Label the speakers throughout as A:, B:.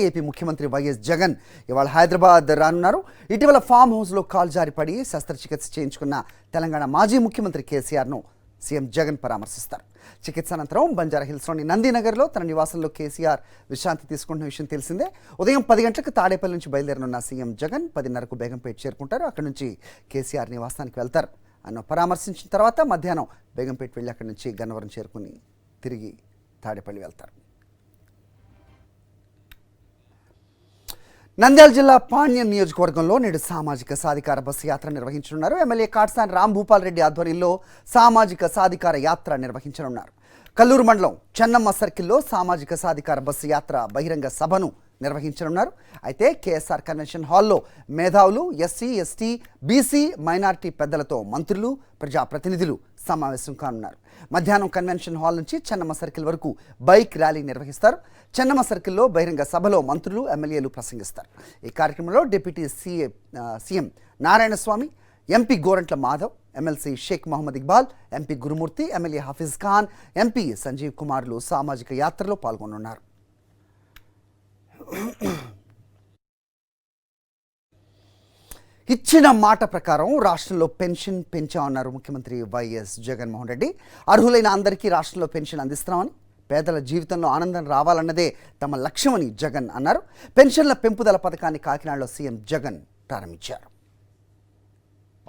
A: AP ముఖ్యమంత్రి YS Jagan ఇవాళ హైదరాబాద్ రానున్నారు. ఇటీవల ఫామ్ హౌస్లో కాలు జారిపడి శస్త్రచికిత్స చేయించుకున్న తెలంగాణ మాజీ ముఖ్యమంత్రి కేసీఆర్ను సీఎం జగన్ పరామర్శిస్తారు. చికిత్స అనంతరం బంజారాహిల్స్లోని నందినగర్లో తన నివాసంలో కేసీఆర్ విశ్రాంతి తీసుకుంటున్న విషయం తెలిసిందే. ఉదయం 10 గంటలకు తాడేపల్లి నుంచి బయలుదేరనున్న సీఎం జగన్ 10:30కు బేగంపేట చేరుకుంటారు. అక్కడి నుంచి కేసీఆర్ నివాసానికి వెళ్తారు. ఆయన పరామర్శించిన తర్వాత మధ్యాహ్నం బేగంపేట వెళ్ళి అక్కడి నుంచి గన్నవరం చేరుకుని తిరిగి తాడేపల్లి వెళ్తారు. నంద్యాల జిల్లా పాణ్యం నియోజకవర్గంలో నేడు సామాజిక సాధికార బస్సు యాత్ర నిర్వహించనున్నారు. ఎమ్మెల్యే కాట్సాని రాంభూపాల్ రెడ్డి ఆధ్వర్యంలో సామాజిక సాధికార యాత్ర నిర్వహించనున్నారు. కల్లూరు మండలం చెన్నమ్మ సర్కిల్లో సామాజిక సాధికార బస్సు యాత్ర బహిరంగ సభను నిర్వహించనున్నారు. అయితే కేఎస్ఆర్ కన్వెన్షన్ హాల్లో మేధావులు, ఎస్సీ, ఎస్టీ, బీసీ, మైనారిటీ పెద్దలతో మంత్రులు, ప్రజాప్రతినిధులు సమావేశం కానున్నారు. మధ్యాహ్నం కన్వెన్షన్ హాల్ నుంచి చెన్నమ్మ సర్కిల్ వరకు బైక్ ర్యాలీ నిర్వహిస్తారు. చెన్నమ్మ సర్కిల్లో బహిరంగ సభలో మంత్రులు, ఎమ్మెల్యేలు ప్రసంగిస్తారు. ఈ కార్యక్రమంలో deputy CM Narayanaswamy, MP Gorantla Madhav, MLC Sheikh Mohammed Iqbal, MP Gurumurthy, MLA Hafeez Khan, MP Sanjeev కుమార్లు సామాజిక యాత్రలో పాల్గొనున్నారు. ఇచ్చిన మాట ప్రకారం రాష్ట్రంలో పెన్షన్ పెంచామన్నారు ముఖ్యమంత్రి వైఎస్ జగన్మోహన్ రెడ్డి. అర్హులైన అందరికీ రాష్ట్రంలో పెన్షన్ అందిస్తున్నామని, పేదల జీవితంలో ఆనందం రావాలన్నదే తమ లక్ష్యమని జగన్ అన్నారు. పెన్షన్ల పెంపుదల పథకాన్ని కాకినాడలో సీఎం జగన్ ప్రారంభించారు.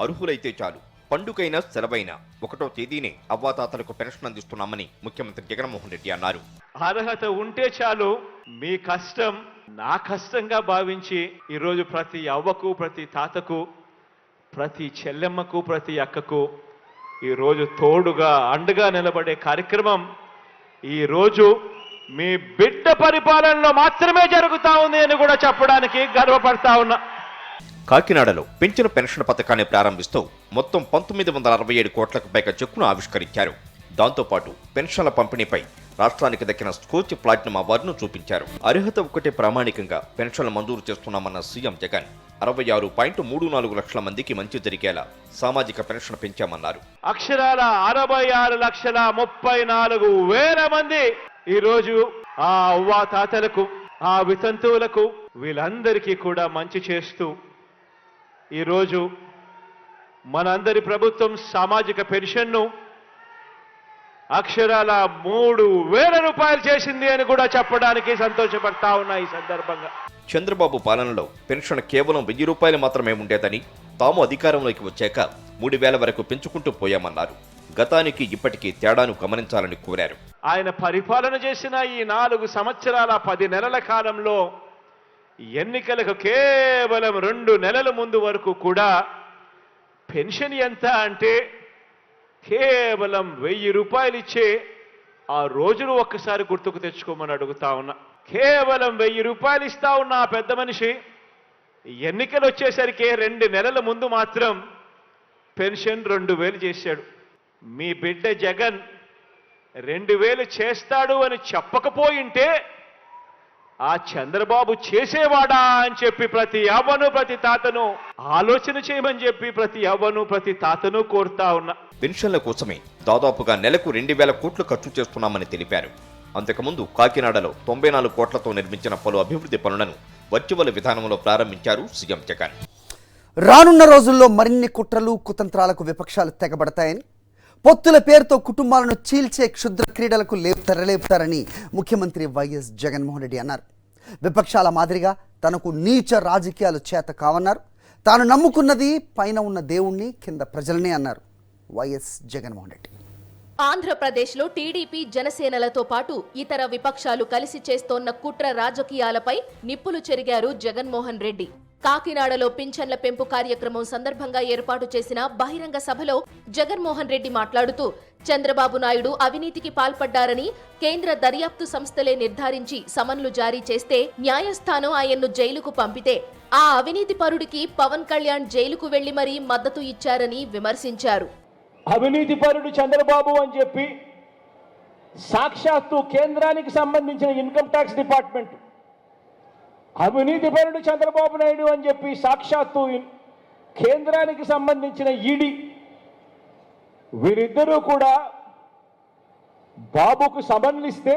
B: అర్హులైతే చాలు, పండుగైనా సెలవైనా 1వ తేదీనే అవ్వాతాతలకు పెన్షన్ అందిస్తున్నామని ముఖ్యమంత్రి జగన్మోహన్ రెడ్డి అన్నారు.
C: అర్హత ఉంటే చాలు, మీ కష్టం నా కష్టంగా భావించి ఈరోజు ప్రతి అవ్వకు, ప్రతి తాతకు, ప్రతి చెల్లెమ్మకు, ప్రతి అక్కకు ఈరోజు తోడుగా అండగా నిలబడే కార్యక్రమం ఈరోజు మీ బిడ్డ పరిపాలనలో మాత్రమే జరుగుతా ఉంది అని కూడా చెప్పడానికి గర్వపడతా ఉన్నా.
B: కాకినాడలో పెంచిన పెన్షన్ పథకాన్ని ప్రారంభిస్తూ మొత్తం 1967 కోట్లకు పైగా చెక్కును ఆవిష్కరించారు. దాంతోపాటు పెన్షన్ల పంపిణీపై రాష్ట్రానికి దక్కిన స్కోచ్ ప్లాటినం అవార్డును చూపించారు. అర్హత ఒక్కటే ప్రామాణికంగా పెన్షన్లు మంజూరు చేస్తున్నామన్న సీఎం జగన్ 66.34 లక్షల మందికి మంచి జరిగేలా సామాజిక పెన్షన్ పెంచామన్నారు.
C: అక్షరాల 66,34,000 మంది ఈరోజు ఆ అవ్వా తాతలకు, ఆ వితంతువులకు వీళ్ళందరికీ కూడా మంచి చేస్తూ ఈరోజు మనందరి ప్రభుత్వం సామాజిక పెన్షన్ను అక్షరాల 3,000 రూపాయలు చేసింది అని కూడా చెప్పడానికి సంతోషపడతా ఉన్నా. ఈ సందర్భంగా
B: చంద్రబాబు పాలనలో పెన్షన్ కేవలం 1000 రూపాయలు మాత్రమే ఉండేదని, తాము అధికారంలోకి వచ్చాక 3,000 వరకు పెంచుకుంటూ పోయామన్నారు. గతానికి ఇప్పటికీ తేడాను గమనించాలని కోరారు.
C: ఆయన పరిపాలన చేసిన ఈ 4 సంవత్సరాల 10 నెలల కాలంలో ఎన్నికలకు కేవలం 2 నెలల ముందు వరకు కూడా పెన్షన్ ఎంత అంటే కేవలం 1000 రూపాయలు ఇచ్చే ఆ రోజును ఒక్కసారి గుర్తుకు తెచ్చుకోమని అడుగుతా ఉన్నా. కేవలం 1000 రూపాయలు ఇస్తా ఉన్న ఆ పెద్ద మనిషి ఎన్నికలు వచ్చేసరికి 2 నెలల ముందు మాత్రం పెన్షన్ 2,000 చేశాడు. మీ బిడ్డ జగన్ 2,000 చేస్తాడు అని చెప్పకపోయింటే ఆ చంద్రబాబు చేసేవాడా అని చెప్పి ప్రతి అవ్వను, ప్రతి తాతను ఆలోచన చేయమని చెప్పి ప్రతి అవ్వను, ప్రతి తాతను కోరుతా ఉన్నా.
B: పెన్షన్ల కోసమే దాదాపుగా నెలకు 2,000 కోట్లు ఖర్చు చేస్తున్నామని తెలిపారు. అంతకుముందు కాకినాడలో 94 కోట్లతో నిర్మించిన పలు అభివృద్ధి పనులను వర్చువల్ విధానంలో ప్రారంభించారు సీఎం జగన్.
A: రానున్న రోజుల్లో మరిన్ని కుట్రలు, కుతంత్రాలకు విపక్షాలు తెగబడతాయని, పొత్తుల పేరుతో కుటుంబాలను చీల్చే క్షుద్ర క్రీడలకు తెరలేపుతారని ముఖ్యమంత్రి వైఎస్ జగన్మోహన్ రెడ్డి అన్నారు. విపక్షాల మాదిరిగా తనకు నీచ రాజకీయాలు చేత కావన్నారు. తాను నమ్ముకున్నది పైన ఉన్న దేవుణ్ణి, కింద ప్రజలనే అన్నారు వైఎస్ జగన్మోహన్ రెడ్డి.
D: ఆంధ్రప్రదేశ్లో టీడీపీ, జనసేనలతో పాటు ఇతర విపక్షాలు కలిసి చేస్తోన్న కుట్ర రాజకీయాలపై నిప్పులు చెరిగారు జగన్మోహన్ రెడ్డి. కాకినాడలో పింఛన్ల పెంపు కార్యక్రమం సందర్భంగా ఏర్పాటు చేసిన బహిరంగ సభలో జగన్మోహన్ రెడ్డి మాట్లాడుతూ, చంద్రబాబు నాయుడు అవినీతికి పాల్పడ్డారని కేంద్ర దర్యాప్తు సంస్థలే నిర్ధారించి సమన్లు జారీ చేస్తే న్యాయస్థానం ఆయన్ను జైలుకు పంపితే ఆ అవినీతి పరుడికి పవన్ కళ్యాణ్ జైలుకు వెళ్లి మరీ మద్దతు ఇచ్చారని విమర్శించారు.
E: అవినీతి పరుడు చంద్రబాబు అని చెప్పి సాక్షాత్తు కేంద్రానికి సంబంధించిన ఇన్కమ్ ట్యాక్స్ డిపార్ట్మెంట్, అవినీతి పరుడు చంద్రబాబు నాయుడు అని చెప్పి సాక్షాత్తు కేంద్రానికి సంబంధించిన ఈడీ, వీరిద్దరూ కూడా బాబుకు సమన్లిస్తే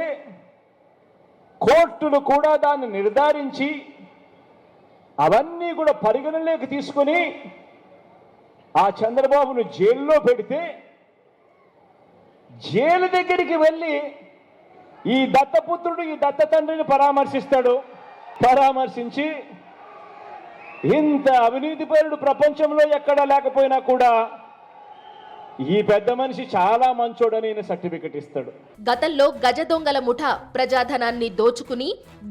E: కోర్టులు కూడా దాన్ని నిర్ధారించి అవన్నీ కూడా పరిగణలోకి తీసుకుని ఆ చంద్రబాబును జైల్లో పెడితే జైలు దగ్గరికి వెళ్ళి ఈ దత్తపుత్రుడు ఈ దత్త తండ్రిని పరామర్శించి ఇంత అవినీతిపరుడు ప్రపంచంలో ఎక్కడా లేకపోయినా కూడా ఈ పెద్ద మనిషి చాలా మంచోడని సర్టిఫికెట్ ఇస్తాడు.
D: గతంలో గజ దొంగల ముఠ ప్రజాధనాన్ని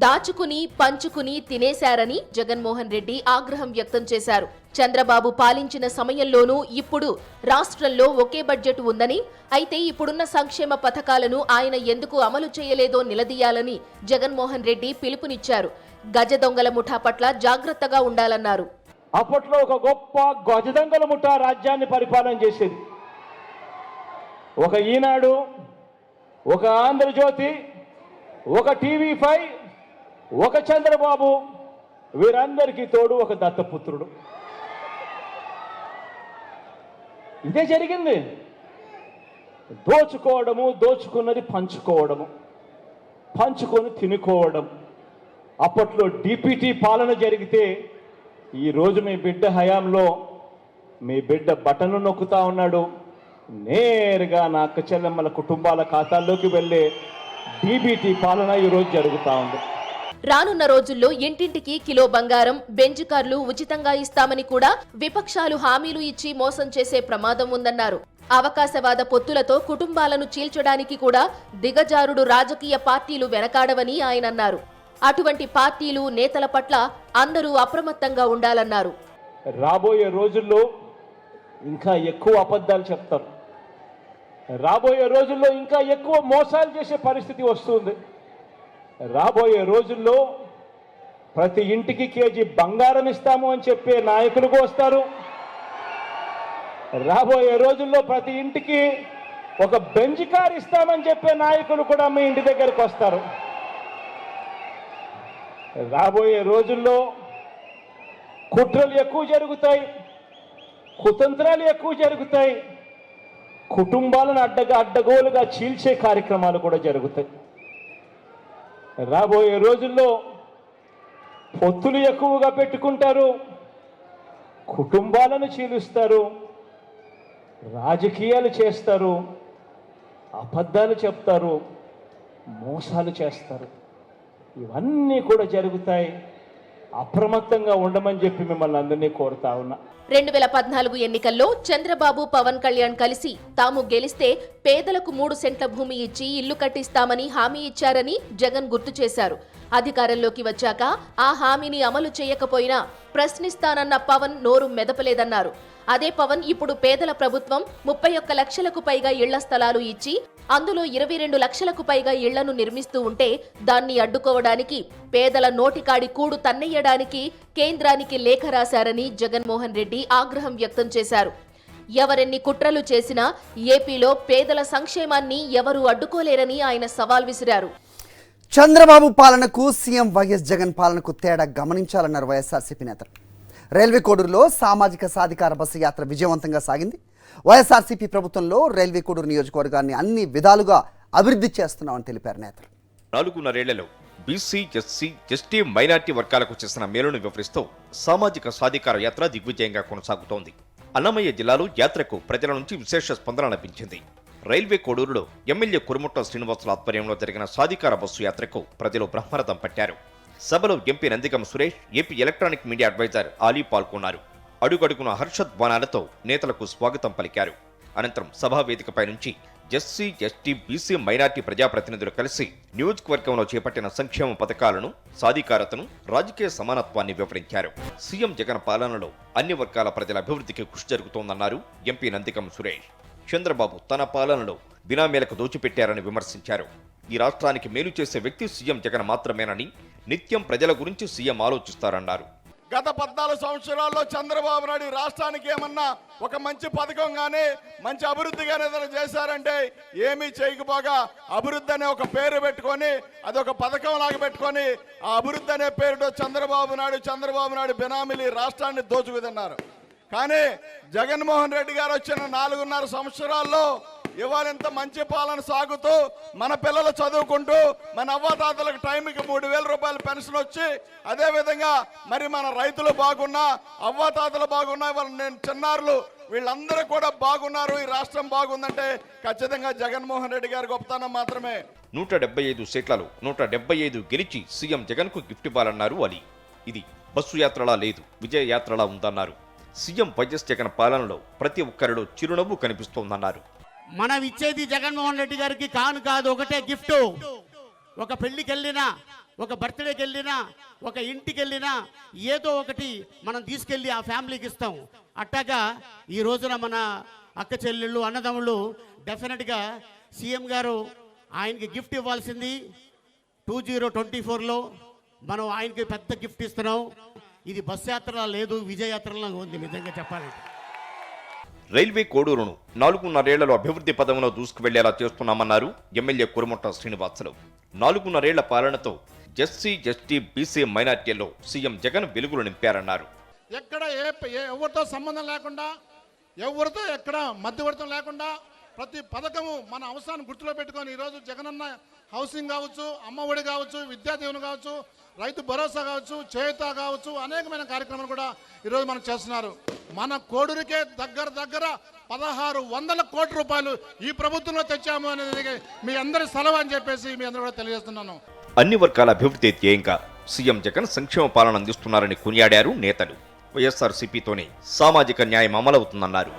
D: దాచుకుని పంచుకుని తినేశారని జగన్మోహన్ రెడ్డి ఆగ్రహం వ్యక్తం చేశారు. చంద్రబాబు పాలించిన సమయంలోనూ ఇప్పుడు రాష్ట్రంలో ఒకే బడ్జెట్ ఉందని, అయితే ఇప్పుడున్న సంక్షేమ పథకాలను ఆయన ఎందుకు అమలు చేయలేదో నిలదీయాలని జగన్మోహన్ రెడ్డి పిలుపునిచ్చారు. గజ దొంగల ముఠా పట్ల జాగ్రత్తగా ఉండాలన్నారు.
E: అప్పట్లో ఒక గొప్ప గజ దొంగల ముఠా రాజ్యాన్ని పరిపాలన చేసేది. ఒక ఈనాడు, ఒక ఆంధ్రజ్యోతి, ఒక టీవీ5, ఒక చంద్రబాబు, వీరందరికీ తోడు ఒక దత్తపుత్రుడు. ఇదే జరిగింది. దోచుకోవడము, దోచుకున్నది పంచుకోవడము, పంచుకొని తినుకోవడం. అప్పట్లో డిపిటి పాలన జరిగితే ఈరోజు మీ బిడ్డ హయాంలో మీ బిడ్డ బటన్లు నొక్కుతా ఉన్నాడు. నేరుగా నా అక్క చెల్లెమ్మల కుటుంబాల ఖాతాల్లోకి వెళ్ళే డీబీటీ పాలన ఈరోజు జరుగుతూ ఉంది.
D: రానున్న రోజుల్లో ఇంటింటికి కిలో బంగారం, బెంజ్ కార్లు ఉచితంగా ఇస్తామని కూడా విపక్షాలు హామీలు ఇచ్చి మోసం చేసే ప్రమాదం ఉందన్నారు. అవకాశవాద పొత్తులతో కుటుంబాలను చీల్చడానికి కూడా దిగజారుడు రాజకీయ పార్టీలు వెనకాడవని ఆయన అన్నారు. అటువంటి పార్టీలు, నేతల పట్ల అందరూ అప్రమత్తంగా ఉండాలన్నారు.
E: రాబోయే రోజుల్లో ఇంకా ఎక్కువ అబద్ధాలు చెప్తారు. రాబోయే రోజుల్లో ఇంకా ఎక్కువ మోసాలు చేసే పరిస్థితి వస్తుంది. రాబోయే రోజుల్లో ప్రతి ఇంటికి కేజీ బంగారం ఇస్తాము అని చెప్పే నాయకులు వస్తారు. రాబోయే రోజుల్లో ప్రతి ఇంటికి ఒక బెంజ్ కార్ ఇస్తామని చెప్పే నాయకులు కూడా మీ ఇంటి దగ్గరకు వస్తారు. రాబోయే రోజుల్లో కుట్రలు ఎక్కువ జరుగుతాయి, కుతంత్రాలు ఎక్కువ జరుగుతాయి, కుటుంబాలను అడ్డగోలుగా చీల్చే కార్యక్రమాలు కూడా జరుగుతాయి. రాబోయే రోజుల్లో పొత్తులు ఎక్కువగా పెట్టుకుంటారు, కుటుంబాలను చీలుస్తారు, రాజకీయాలు చేస్తారు, అబద్ధాలు చెప్తారు, మోసాలు చేస్తారు. ఇవన్నీ కూడా జరుగుతాయి. అప్రమత్తంగా ఉండమని చెప్పి మిమ్మల్ని అందరినీ కోరుతా ఉన్నా.
D: 2014 ఎన్నికల్లో చంద్రబాబు, పవన్ కళ్యాణ్ కలిసి తాము గెలిస్తే పేదలకు 3 సెంట్ల భూమి ఇచ్చి ఇల్లు కట్టిస్తామని హామీ ఇచ్చారని జగన్ గుర్తు చేశారు. అధికారంలోకి వచ్చాక ఆ హామీని అమలు చేయకపోయినా ప్రశ్నిస్తానన్న పవన్ నోరు మెదపలేదన్నారు. అదే పవన్ ఇప్పుడు పేదల ప్రభుత్వం 31 లక్షలకు పైగా ఇళ్ల స్థలాలు ఇచ్చి అందులో 22 లక్షలకు పైగా ఇళ్లను నిర్మిస్తూ ఉంటే దాన్ని అడ్డుకోవడానికి, పేదల నోటికాడి కూడు తన్నెయ్యడానికి కేంద్రానికి లేఖ రాశారని జగన్మోహన్ రెడ్డి ఆగ్రహం వ్యక్తం చేశారు. ఎవరెన్ని కుట్రలు చేసినా ఏపీలో పేదల సంక్షేమాన్ని ఎవరూ అడ్డుకోలేరని ఆయన సవాల్ విసిరారు.
A: చంద్రబాబు పాలనకు సీఎం వైఎస్ జగన్ పాలనకు తేడా గమనించాలన్నారు వైఎస్ఆర్సీపీ నేతలు. రైల్వే కోడూరులో సామాజిక సాధికార బస్సు యాత్ర విజయవంతంగా సాగింది. వైఎస్ఆర్సీపీ ప్రభుత్వంలో రైల్వే కోడూరు నియోజకవర్గాన్ని అన్ని విధాలుగా అభివృద్ధి చేస్తున్నామని తెలిపారు నేతలు.
B: 4.5 ఏళ్లలో బీసీ, ఎస్సీ, ఎస్టీ, మైనార్టీ వర్గాలకు చేసిన మేలును వివరిస్తూ సామాజిక సాధికార యాత్ర దిగ్విజయంగా కొనసాగుతోంది. అన్నమయ్య జిల్లాలో యాత్రకు ప్రజల నుంచి విశేష స్పందన లభించింది. రైల్వే కోడూరులో ఎమ్మెల్యే కురుముట్ట శ్రీనివాసుల ఆధ్వర్యంలో జరిగిన సాధికార బస్సు యాత్రకు ప్రజలు బ్రహ్మరథం పట్టారు. సభలో MP Nandigam Suresh, AP electronic media advisor Ali పాల్గొన్నారు. అడుగడుగున హర్షధ్వానాలతో నేతలకు స్వాగతం పలికారు. అనంతరం సభా వేదికపై నుంచి ఎస్సీ, ఎస్టీ, బీసీ, మైనార్టీ ప్రజాప్రతినిధులు కలిసి నియోజకవర్గంలో చేపట్టిన సంక్షేమ పథకాలను, సాధికారతను, రాజకీయ సమానత్వాన్ని వివరించారు. సీఎం జగన్ పాలనలో అన్ని వర్గాల ప్రజల అభివృద్ధికి కృషి జరుగుతోందన్నారు ఎంపీ నందిగం సురేష్. చంద్రబాబు తన పాలనలో బినామీలకు దోచిపెట్టారని విమర్శించారు. ఈ రాష్ట్రానికి మేలు చేసే వ్యక్తి సీఎం జగన్ మాత్రమేనని, నిత్యం ప్రజల గురించి సీఎం ఆలోచిస్తారన్నారు.
F: గత 14 సంవత్సరాల్లో చంద్రబాబు నాయుడు రాష్ట్రానికి ఏమన్నా ఒక మంచి పథకం కానీ మంచి అభివృద్ధి కానీ ఏదైనా చేశారంటే ఏమీ చేయకపోగా అభివృద్ధి అనే ఒక పేరు పెట్టుకొని అదొక పథకం లాగా పెట్టుకొని ఆ అభివృద్ధి అనే పేరుతో చంద్రబాబు నాయుడు బినామీలు రాష్ట్రాన్ని దోచుకుతున్నారు. కానీ జగన్మోహన్ రెడ్డి గారు వచ్చిన 4.5 సంవత్సరాల్లో ఇవాళ ఇంత మంచి పాలన సాగుతూ మన పిల్లలు చదువుకుంటూ మన అవ్వాతాతలకు టైంకి 3,000 రూపాయల పెన్షన్ వచ్చి అదే విధంగా మరి మన రైతులు బాగున్నా అవ్వాతాతలు బాగున్నా ఇవాళ నేను చిన్నారులు వీళ్ళందరూ కూడా బాగున్నారు. ఈ రాష్ట్రం బాగుందంటే ఖచ్చితంగా జగన్మోహన్ రెడ్డి గారి గొప్పతనం మాత్రమే.
B: 175 సీట్లలో 175 గెలిచి సీఎం జగన్ కు గిఫ్ట్ ఇవ్వాలన్నారు అలీ. ఇది బస్సు యాత్రలా లేదు, విజయ యాత్రలా ఉందన్నారు. సీఎం వైఎస్ జగన్ పాలనలో ప్రతి ఒక్కరిలో చిరునవ్వు కనిపిస్తోందన్నారు.
G: మనం ఇచ్చేది జగన్మోహన్ రెడ్డి గారికి కాను కాదు, ఒకటే గిఫ్ట్. ఒక పెళ్లికి వెళ్ళినా, ఒక బర్త్డేకి వెళ్ళినా, ఒక ఇంటికి వెళ్ళినా ఏదో ఒకటి మనం తీసుకెళ్ళి ఆ ఫ్యామిలీకి ఇస్తాం. అట్టాగా ఈ రోజున మన అక్క చెల్లెళ్ళు అన్నదమ్ముళ్ళు డెఫినెట్గా సీఎం గారు ఆయనకి గిఫ్ట్ ఇవ్వాల్సింది. 2024లో మనం ఆయనకి పెద్ద గిఫ్ట్ ఇస్తున్నాం. ఇది బస్ యాత్రలా లేదు, విజయ యాత్రలా ఉంది నిజంగా చెప్పాలంటే.
B: రైల్వే కోడూరును 4.5 ఏళ్లలో అభివృద్ధి పదంలో దూసుకువెళ్లేలా చేస్తున్నామన్నారు ఎమ్మెల్యే కురుమొట్ట శ్రీనివాసులు. 4.5 ఏళ్ల పాలనతో ఎస్సీ, ఎస్టీ, బీసీ మైనార్టీల్లో సీఎం జగన్ వెలుగులు నింపారన్నారు.
H: ఎక్కడ ఎవరితో సంబంధం లేకుండా, ఎవరితో ఎక్కడ మధ్యవర్తం లేకుండా ప్రతి పథకము మన అవసరాన్ని గుర్తులో పెట్టుకొని ఈరోజు జగనన్న హౌసింగ్ కావచ్చు, అమ్మఒడి కావచ్చు, విద్యాదీవెన కావచ్చు, రైతు భరోసా కావచ్చు, చేయూత కావచ్చు, అనేకమైన కార్యక్రమాలు కూడా ఈరోజు మనం చేస్తున్నారు. మన కోడూరికే దగ్గర 1,600 కోట్ల రూపాయలు ఈ ప్రభుత్వంలో తెచ్చాము అనేది మీ అందరి సెలవు అని చెప్పేసి మీ అందరూ కూడా తెలియజేస్తున్నాను.
B: అన్ని వర్గాల అభివృద్ధి ధ్యేయంగా సీఎం జగన్ సంక్షేమ పాలన అందిస్తున్నారని కొనియాడారు నేతలు. వైఎస్ఆర్సీపీతోనే సామాజిక న్యాయం అమలవుతుందన్నారు.